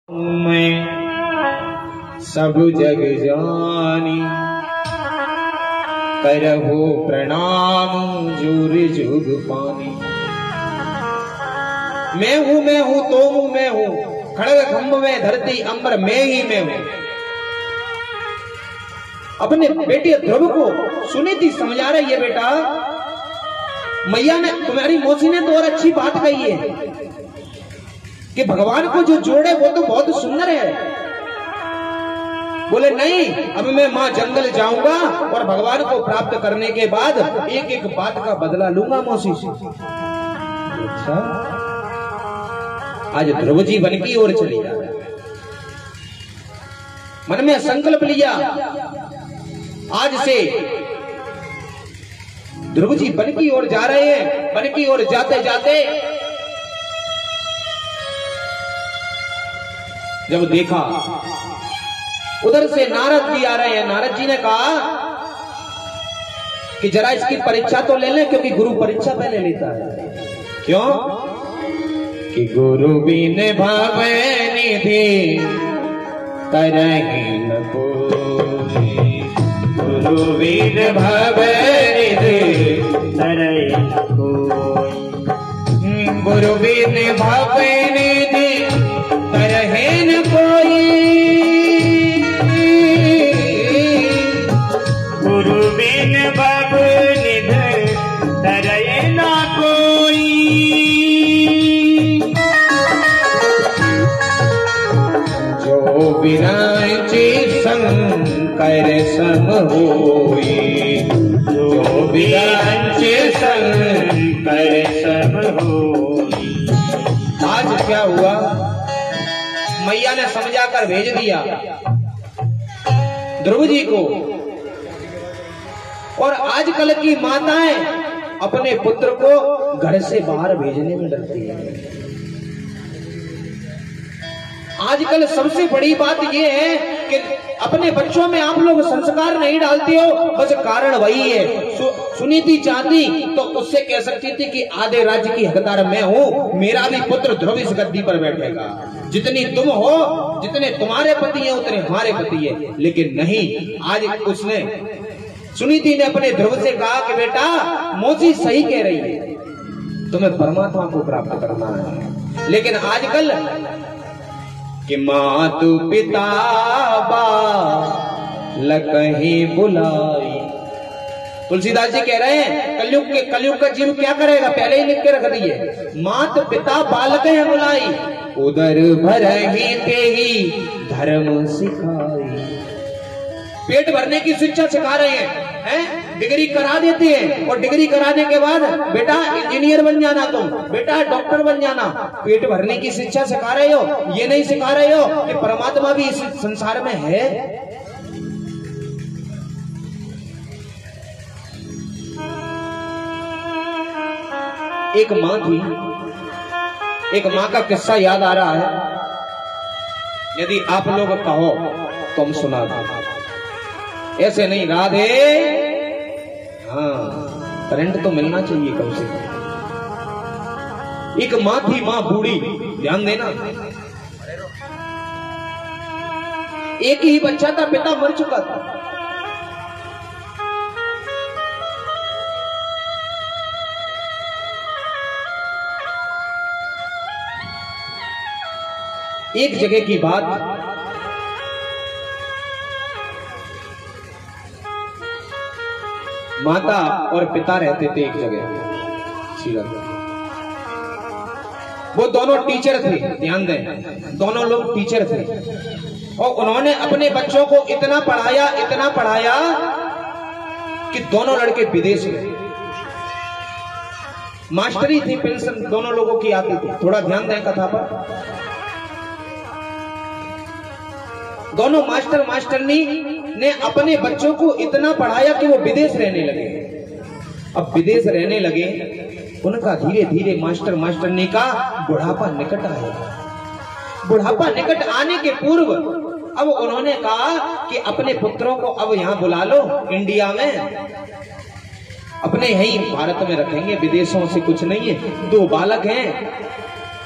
मैं सब जग जानी करहु प्रणाम जुर जुग पानी। मैं हूँ तो हूँ मैं हूँ, खड़ग खंभ में धरती अंबर मैं ही मैं हूँ। अपने बेटे ध्रुव को सुनीति समझा रही है, बेटा मैया ने तुम्हारी मौसी ने तो और अच्छी बात कही है कि भगवान को जो जोड़े वो तो बहुत सुंदर है। बोले नहीं, अब मैं मां जंगल जाऊंगा और भगवान को प्राप्त करने के बाद एक एक बात का बदला लूंगा मौसी से। अच्छा, आज ध्रुव जी वन की ओर चली जा रहा है। मन में संकल्प लिया, आज से ध्रुव जी वन की ओर जा रहे हैं। वन की ओर जाते जाते जब देखा उधर से नारद जी आ रहे हैं, नारद जी ने कहा कि जरा इसकी परीक्षा तो ले लें, क्योंकि गुरु परीक्षा पहले लेता है। क्यों? कि गुरु बिन भावे निधि करहि न कोई, गुरु बिन भावे निधि करहि न कोई, गुरु बिन भावे निधि करहे न कोई, गुरु बिन भव निधि करहे न कोई। जो विरांची शंकर सम होई, जो विरांची शंकर सम होई। आज क्या हुआ, मैया ने समझाकर भेज दिया ध्रुव जी को। और आजकल की माताएं अपने पुत्र को घर से बाहर भेजने में डरती है। आजकल सबसे बड़ी बात यह है कि अपने बच्चों में आप लोग संस्कार नहीं डालते हो, बस कारण वही है। सुनीति चाहती तो उससे कह सकती थी कि आधे राज्य की हकदार मैं हूं, मेरा भी पुत्र ध्रुव इस गद्दी पर बैठेगा। जितनी तुम हो, जितने तुम्हारे पति हैं उतने हमारे पति है। लेकिन नहीं, आज उसने सुनीति ने अपने ध्रुव से कहा कि बेटा मौसी सही कह रही है, तुम्हें परमात्मा को प्राप्त करना है। लेकिन आजकल कि मातु पिता बालक ही बुलाई। तुलसीदास जी कह रहे हैं कलयुग का जीव क्या करेगा, पहले ही लिख के रख दिए, मात पिता बालक है बुलाई, उदर भर ही ते ही धर्म सिखाई। पेट भरने की शिक्षा सिखा रहे हैं, डिग्री करा देते हैं और डिग्री कराने के बाद बेटा इंजीनियर बन जाना, तुम बेटा डॉक्टर बन जाना। पेट भरने की शिक्षा सिखा रहे हो, ये नहीं सिखा रहे हो कि परमात्मा भी इस संसार में है। एक मां थी, एक मां का किस्सा याद आ रहा है, यदि आप लोग कहो तो हम सुना दो। ऐसे नहीं, राधे, हाँ करंट तो मिलना चाहिए कम से कम। एक मां थी, मां बूढ़ी, ध्यान देना। एक ही बच्चा था, पिता मर चुका था। एक जगह की बात, माता और पिता रहते थे एक जगह श्रीलंका। वो दोनों टीचर थे, ध्यान दें, दोनों लोग टीचर थे। और उन्होंने अपने बच्चों को इतना पढ़ाया कि दोनों लड़के विदेश गए। मास्टरी थी, पेंशन दोनों लोगों की आती थी। थोड़ा ध्यान दें कथा पर। दोनों मास्टर मास्टरनी ने अपने बच्चों को इतना पढ़ाया कि वो विदेश रहने लगे। अब विदेश रहने लगे, उनका धीरे धीरे मास्टर मास्टरनी का बुढ़ापा निकट आया। बुढ़ापा निकट आने के पूर्व अब उन्होंने कहा कि अपने पुत्रों को अब यहाँ बुला लो इंडिया में, अपने यही भारत में रखेंगे, विदेशों से कुछ नहीं है। दो बालक हैं,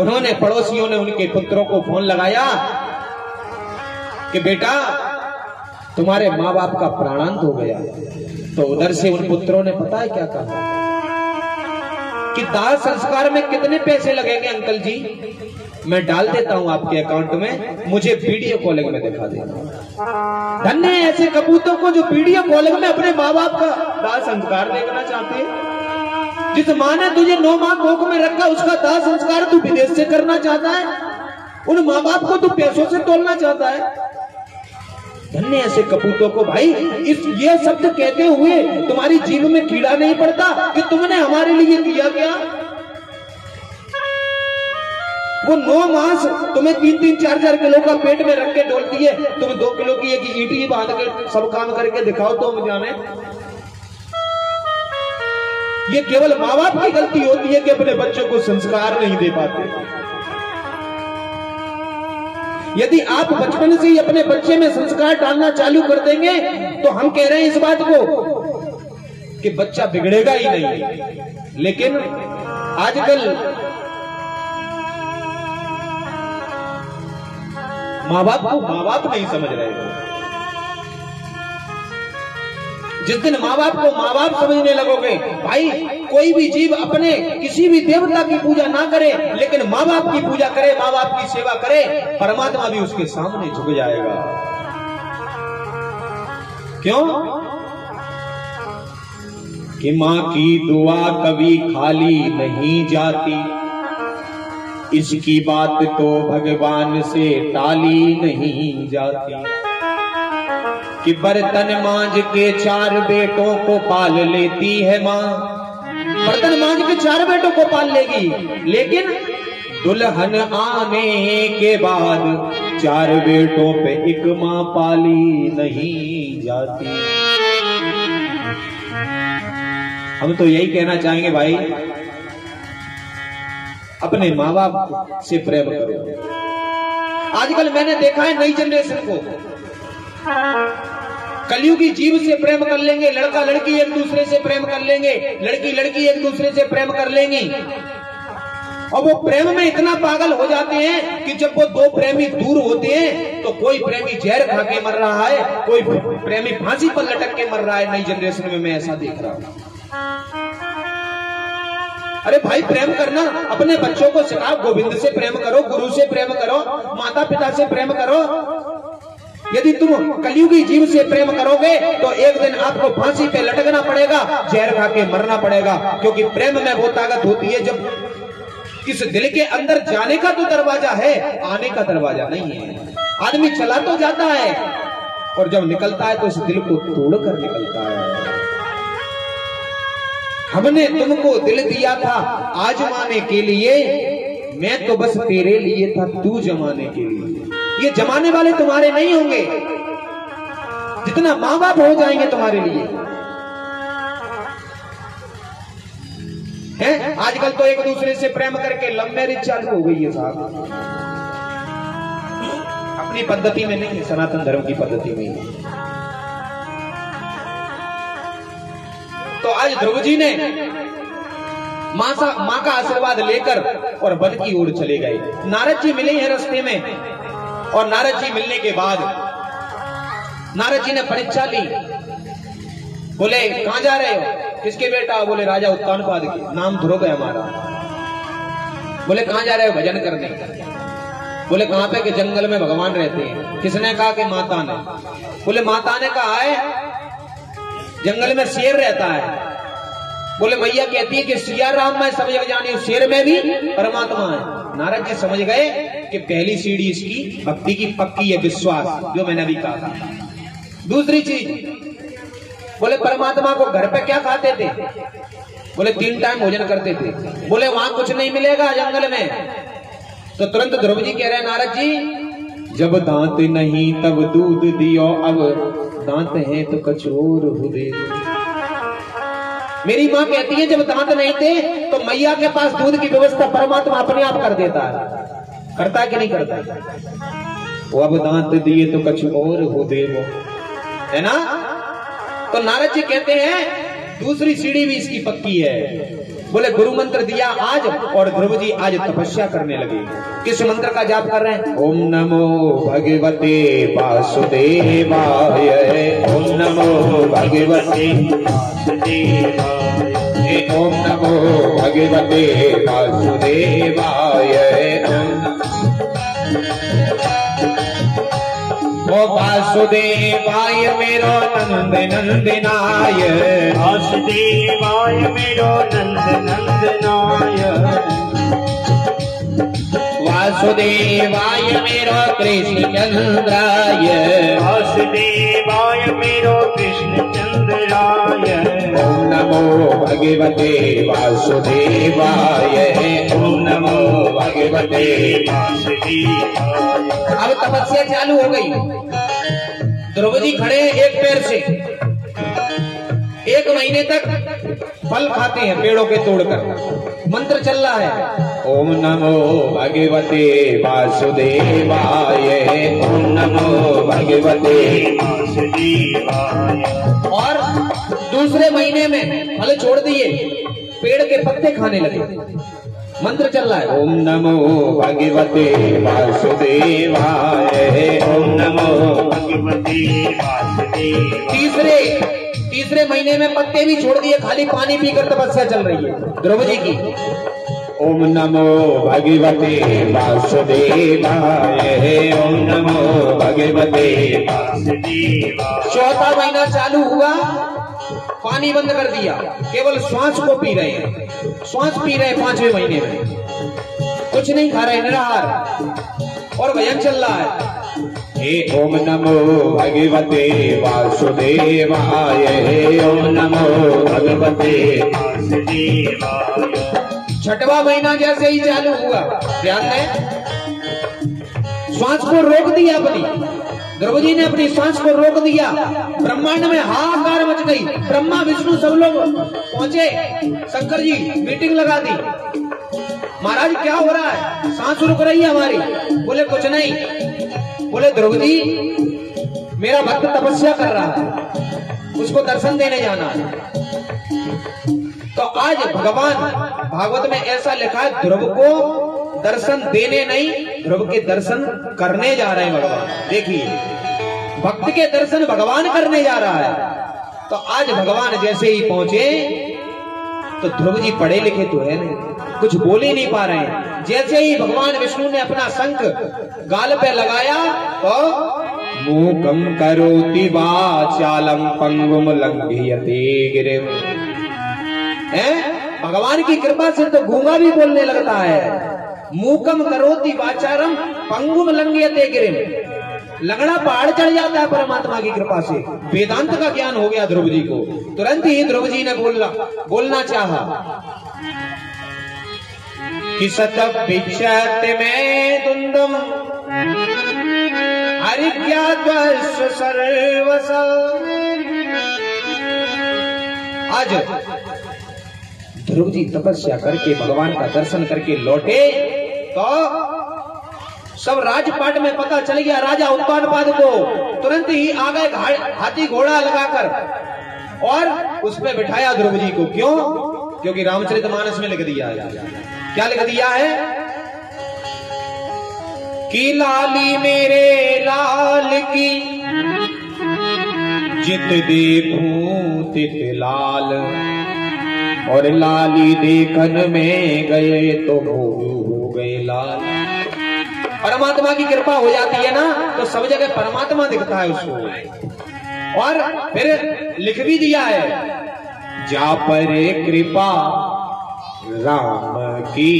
उन्होंने पड़ोसियों ने उनके पुत्रों को फोन लगाया कि बेटा तुम्हारे माँ बाप का प्राणांत हो गया। तो उधर से उन पुत्रों ने पता है क्या कहा कि दाह संस्कार में कितने पैसे लगेंगे अंकल जी, मैं डाल देता हूं आपके अकाउंट में, मुझे वीडियो कॉलिंग में दिखा देना। धन्य है ऐसे कपूतों को जो वीडियो कॉलिंग में अपने माँ बाप का दाह संस्कार देखना चाहते हैं। जिस माँ ने तुझे 9 माह कोख में रखा उसका दाह संस्कार तू विदेश से करना चाहता है, उन माँ बाप को तू पैसों से तोलना चाहता है। धन्य ऐसे कपूतों को भाई। ये शब्द कहते हुए तुम्हारी जीभ में कीड़ा नहीं पड़ता कि तुमने हमारे लिए किया क्या। वो 9 मास तुम्हें 3-3, 4-4 किलो का पेट में रख के डोलती है, तुम 2 किलो की एक ईंट बांध के सब काम करके दिखाओ तो हम जाने। ये केवल माँ बाप की गलती होती है कि अपने बच्चों को संस्कार नहीं दे पाते। यदि आप बचपन से ही अपने बच्चे में संस्कार डालना चालू कर देंगे तो हम कह रहे हैं इस बात को कि बच्चा बिगड़ेगा ही नहीं। लेकिन आजकल माँ बाप को माँ बाप नहीं समझ रहे। जिस दिन माँ बाप को माँ बाप समझने लगोगे, भाई कोई भी जीव अपने किसी भी देवता की पूजा ना करे लेकिन माँ बाप की पूजा करे, माँ बाप की सेवा करे, परमात्मा भी उसके सामने झुक जाएगा। क्यों? कि माँ की दुआ कभी खाली नहीं जाती, इसकी बात तो भगवान से टाली नहीं जाती। कि बर्तन मांझ के 4 बेटों को पाल लेती है माँ, बर्तन मांझ के 4 बेटों को पाल लेगी, लेकिन दुल्हन आने के बाद 4 बेटों पे एक माँ पाली नहीं जाती। हम तो यही कहना चाहेंगे भाई, अपने माँ बाप से प्रेम करो। आजकल मैंने देखा है नई जनरेशन को, कलयुगी जीव से प्रेम कर लेंगे, लड़का लड़की एक दूसरे से प्रेम कर लेंगे, लड़की लड़की एक दूसरे से प्रेम कर लेंगी, और वो प्रेम में इतना पागल हो जाते हैं कि जब वो 2 प्रेमी दूर होते हैं तो कोई प्रेमी जहर खा के मर रहा है, कोई प्रेमी फांसी पर लटक के मर रहा है। नई जनरेशन में मैं ऐसा देख रहा हूं। अरे भाई प्रेम करना अपने बच्चों को सिखाओ, गोविंद से प्रेम करो, गुरु से प्रेम करो, माता पिता से प्रेम करो। यदि तुम कलयुगी जीव से प्रेम करोगे तो एक दिन आपको फांसी पे लटकना पड़ेगा, जहर खा के मरना पड़ेगा। क्योंकि प्रेम में वो ताकत होती है जब किस दिल के अंदर जाने का तो दरवाजा है, आने का दरवाजा नहीं है। आदमी चला तो जाता है और जब निकलता है तो इस दिल को तोड़कर निकलता है। हमने तुमको दिल दिया था आजमाने के लिए, मैं तो बस तेरे लिए था, तू जमाने के लिए। ये जमाने वाले तुम्हारे नहीं होंगे जितना माँ बाप हो जाएंगे तुम्हारे लिए। हैं? आजकल तो एक दूसरे से प्रेम करके लव मैरिज चालू हो गई है साहब। अपनी पद्धति में नहीं, सनातन धर्म की पद्धति में। तो आज ध्रुव जी ने माँ का आशीर्वाद लेकर और वन की ओर चले गए। नारद जी मिले हैं रास्ते में, और नारद जी मिलने के बाद नारद जी ने परीक्षा ली। बोले कहां जा रहे हो? किसके बेटा? बोले राजा उत्तानपाद के, नाम ध्रुव है हमारा। बोले कहां जा रहे हो? भजन करने। बोले कहां पे? कि जंगल में भगवान रहते हैं। किसने कहा? कि माता ने। बोले माता ने कहा है जंगल में शेर रहता है। बोले मैया कहती है कि सिया राम मैं सब जग जानी हूं, शेर में भी परमात्मा है। नारद जी समझ गए कि पहली सीढ़ी इसकी भक्ति की पक्की है, विश्वास, जो मैंने अभी कहा था। दूसरी चीज, बोले परमात्मा को घर पे क्या खाते थे? बोले 3 टाइम भोजन करते थे। बोले वहां कुछ नहीं मिलेगा जंगल में। तो तुरंत ध्रुव जी कह रहे हैं नारद जी, जब दांत नहीं तब दूध दियो, अब दांत है तो कचोर हो दे। मेरी माँ कहती है जब दांत नहीं थे तो मैया के पास दूध की व्यवस्था परमात्मा अपने आप कर देता है। करता है कि नहीं करता? वो अब दांत दिए तो कुछ और हो दे, वो है ना। तो नारद जी कहते हैं दूसरी सीढ़ी भी इसकी पक्की है। बोले गुरु मंत्र दिया आज, और ध्रुव जी आज तपस्या करने लगे। किस मंत्र का जाप कर रहे हैं? ओम नमो भगवते वासुदेवाय, ओम नमो भगवते वासुदेवाय, ओम नमो भगवते वासुदेवाय। ओ वासुदेवाय मेरो नंद नंदनाय, वासुदेवाय मेरो नंद नंदनाय, वासुदेवाय मेरो कृष्ण चंद्राय, वासुदेवाय मेरो कृष्ण चंद्राय। ओम नमो भगवते वासुदेवाय, ओम नमो भगवते वासुदेवाय। अब तपस्या चालू हो गई। ध्रुव जी खड़े एक पैर से, 1 महीने तक फल खाते हैं पेड़ों के तोड़कर। मंत्र चल रहा है, ओम नमो भगवते वासुदेवाय, ओम नमो भगवते वासुदेवाय। और दूसरे महीने में फल छोड़ दिए, पेड़ के पत्ते खाने लगे। मंत्र चल रहा है, ओम नमो भगवते वासुदेवाय, ओम नमो भगवते वासुदेवाय। तीसरे महीने में पत्ते भी छोड़ दिए, खाली पानी पीकर तपस्या चल रही है ध्रुव जी की। ओम नमो भगवते वासुदेवाय, ओम नमो भगवते वासुदेवाय। चौथा महीना चालू हुआ, पानी बंद कर दिया, केवल श्वास को पी रहे हैं, श्वास पी रहे हैं 5वें महीने में, कुछ नहीं खा रहे, निराहार, और भजन चल रहा है, हे ओम नमो भगवते वासुदेवाय, ओम नमो भगवते वासुदेवाय। 6वां महीना जैसे ही चालू हुआ, ध्यान दें, श्वास को रोक दिया अपनी, ध्रुव जी ने अपनी सांस को रोक दिया। ब्रह्मांड में हाहाकार मच गई, ब्रह्मा विष्णु सब लोग पहुंचे, शंकर जी मीटिंग लगा दी। महाराज क्या हो रहा है, सांस रुक रही है हमारी। बोले कुछ नहीं, बोले ध्रुव जी मेरा भक्त तपस्या कर रहा है, उसको दर्शन देने जाना है। तो आज भगवान भागवत में ऐसा लिखा है, ध्रुव को दर्शन देने नहीं, ध्रुव के दर्शन करने जा रहे हैं भगवान। देखिए, भक्त के दर्शन भगवान करने जा रहा है। तो आज भगवान जैसे ही पहुंचे, तो ध्रुव जी पढ़े लिखे तो है नहीं, कुछ बोल ही नहीं पा रहे हैं। जैसे ही भगवान विष्णु ने अपना शंख गाल पे लगाया, तो मूकम करोति वाचालम पंगुम लंघयते गिरिम। भगवान की कृपा से तो गूंगा भी बोलने लगता है। मूकम करोति वाचारम पंगुम लंघयते गिरिम, लंगड़ा पहाड़ चढ़ जाता है परमात्मा की कृपा से। वेदांत का ज्ञान हो गया ध्रुव जी को। तुरंत ही ध्रुव जी ने बोलना चाहा कि सतप विचत में तुंदम हरिज्ञात्व सर्वस। आज ध्रुव जी तपस्या करके भगवान का दर्शन करके लौटे, तो सब राजपाट में पता चल गया राजा उत्तानपाद को। तुरंत ही आ गए हाथी घोड़ा लगाकर और उस पे बिठाया ध्रुव जी को। क्यों? क्योंकि रामचरितमानस में लिख दिया है। क्या लिख दिया है कि लाली मेरे लाल की जित देखूं तित लाल, और लाली देखन में गए तो हो गए लाल। परमात्मा की कृपा हो जाती है ना, तो सब जगह परमात्मा दिखता है उसको। और फिर लिख भी दिया है, जा परे कृपा राम की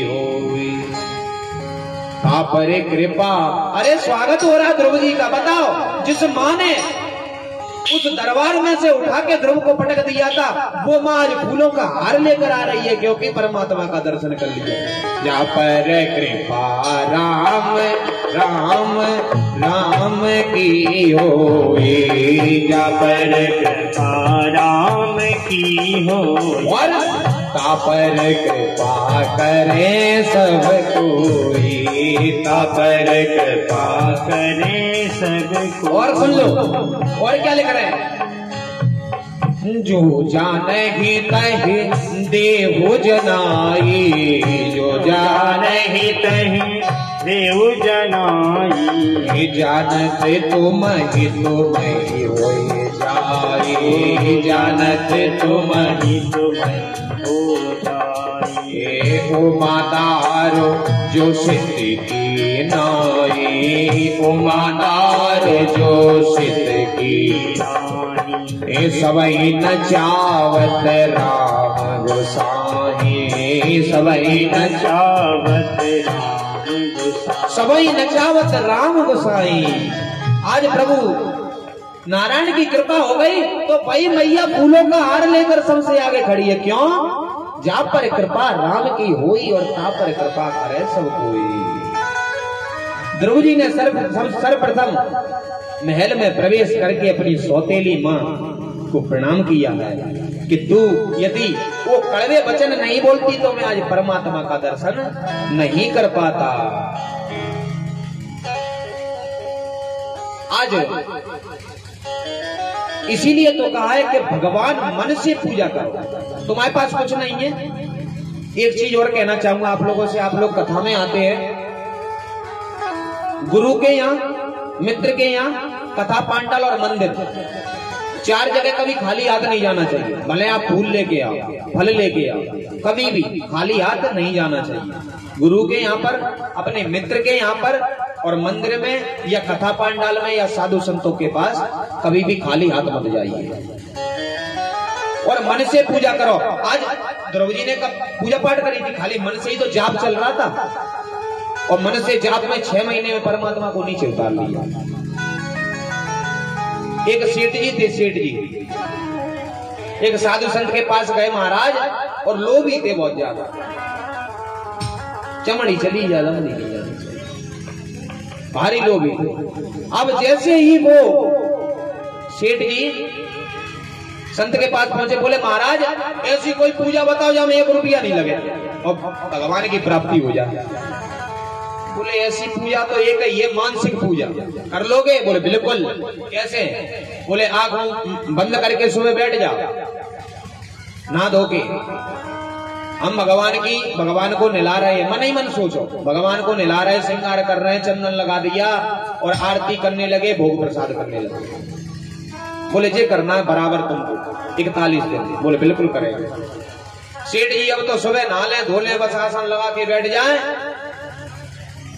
होई, जा परे कृपा। अरे स्वागत हो रहा है ध्रुव जी का। बताओ, जिस माँ ने उस दरबार में से उठा के ध्रुव को पटक दिया था, वो माँ आज फूलों का हार लेकर आ रही है, क्योंकि परमात्मा का दर्शन कर लिया। जा पर कृपा राम राम राम की होई, जा पर कृपा राम की हो, और ता पर कृपा करे सब कोई, ता पर कृपा करे सब को। और सुन लो, और क्या लिख रहे हैं, जो जानहि तहि देहु जनाई, जो जानहि तहि देहु जनाई। जानत तुम ही होए जाई, जानत तुम ही हो जाए। उमादारो जो सिद्ध की नाई, उमादारो जो सिद्ध की नाई। सबई नचावत राम गोसाई, सबई नचावत राम गोसाई, सबई नचावत राम गोसाई। आज प्रभु नारायण की कृपा हो गई तो भाई मैया फूलों का हार लेकर सबसे आगे खड़ी है। क्यों? जा पर कृपा राम की होई और ता पर कृपा करे सब कोई। ध्रुव जी ने सर्वप्रथम महल में प्रवेश करके अपनी सौतेली मां को प्रणाम किया है कि तू यदि वो कड़वे वचन नहीं बोलती तो मैं आज परमात्मा का दर्शन नहीं कर पाता। आज इसीलिए तो कहा है कि भगवान मन से पूजा करो। तुम्हारे पास कुछ नहीं है। एक चीज और कहना चाहूंगा आप लोगों से। आप लोग कथा में आते हैं, गुरु के यहाँ, मित्र के यहाँ, कथा पांडाल और मंदिर, चार जगह कभी खाली हाथ नहीं जाना चाहिए। भले आप फूल लेके आओ, फल लेके आओ, कभी भी खाली हाथ नहीं जाना चाहिए। गुरु के यहाँ पर, अपने मित्र के यहाँ पर, और मंदिर में या कथा पांडाल में या साधु संतों के पास कभी भी खाली हाथ मत जाइए और मन से पूजा करो। आज द्रौपदी ने कब पूजा पाठ करी थी? खाली मन से ही तो जाप चल रहा था और मन से जाप में 6 महीने में परमात्मा को नीचे उतार लिया। एक सेठ जी थे, सेठ जी एक साधु संत के पास गए महाराज, और लोभी थे बहुत ज्यादा, चमड़ी चली जा, लंबी नहीं जानी चाहिए, भारी लोभी। अब जैसे ही वो सेठ जी संत के पास पहुंचे, बोले महाराज ऐसी कोई पूजा बताओ जहां में 1 रुपया नहीं लगे और भगवान की प्राप्ति हो जाए। बोले ऐसी पूजा तो एक है, ये मानसिक पूजा कर लोगे? बोले बिल्कुल। कैसे? बोले आंख बंद करके सुबह बैठ जाओ, ना धो के, हम भगवान को निला रहे हैं, मन ही मन सोचो, भगवान को निला रहे, श्रृंगार कर रहे हैं, चंदन लगा दिया और आरती करने लगे, भोग प्रसाद करने लगे। बोले जे करना है बराबर तुमको 41 दिन। बोले बिल्कुल करेंगे। सेठ जी अब तो सुबह नहा ले, धो ले, बस आसन लगा के बैठ जाए,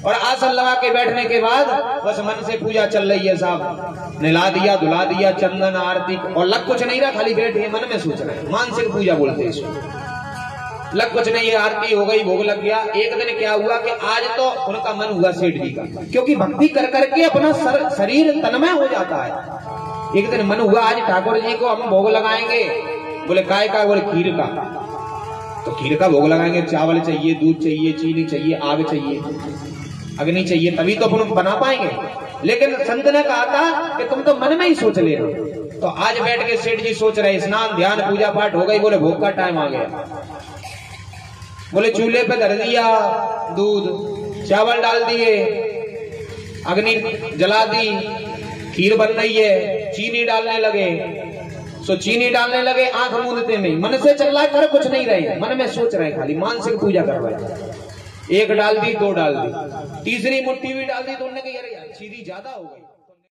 और आसन लगा के बैठने के बाद बस मन से पूजा चल रही है साहब, निला दिया, धुला दिया, चंदन आरती, और लग कुछ नहीं रहा, खाली बैठे मन में सोच रहे हैं। मानसिक पूजा बोलते हैं इसको। लग कुछ नहीं, आरती हो गई, भोग लग गया। एक दिन क्या हुआ कि आज तो उनका मन हुआ सेठ जी का, क्योंकि भक्ति कर करके अपना शरीर तन्मय हो जाता है। एक दिन मन हुआ आज ठाकुर जी को हम भोग लगाएंगे। बोले काय का? बोले खीर का। तो खीर का भोग लगाएंगे, चावल चाहिए, दूध चाहिए, चीनी चाहिए, आग चाहिए, अग्नि चाहिए, तभी तो अपन बना पाएंगे। लेकिन संत ने कहा था कि तुम तो मन में ही सोच ले रहे। तो आज बैठ के सेठ जी सोच रहे, स्नान ध्यान पूजा पाठ हो गई। बोले भोग का टाइम आ गया। बोले चूल्हे पे धर दिया दूध, चावल डाल दिए, अग्नि जला दी, खीर बन रही है, चीनी डालने लगे। सो चीनी डालने लगे, आंख मूंदते नहीं, मन से चल रहा है, कर कुछ नहीं रहे, मन में सोच रहे, खाली मानसिक पूजा कर रहे। 1 डाल दी, 2 डाल दी, तीसरी मुट्ठी भी डाल दी तो उन्होंने कहा अरे यार चीनी ज्यादा हो गई।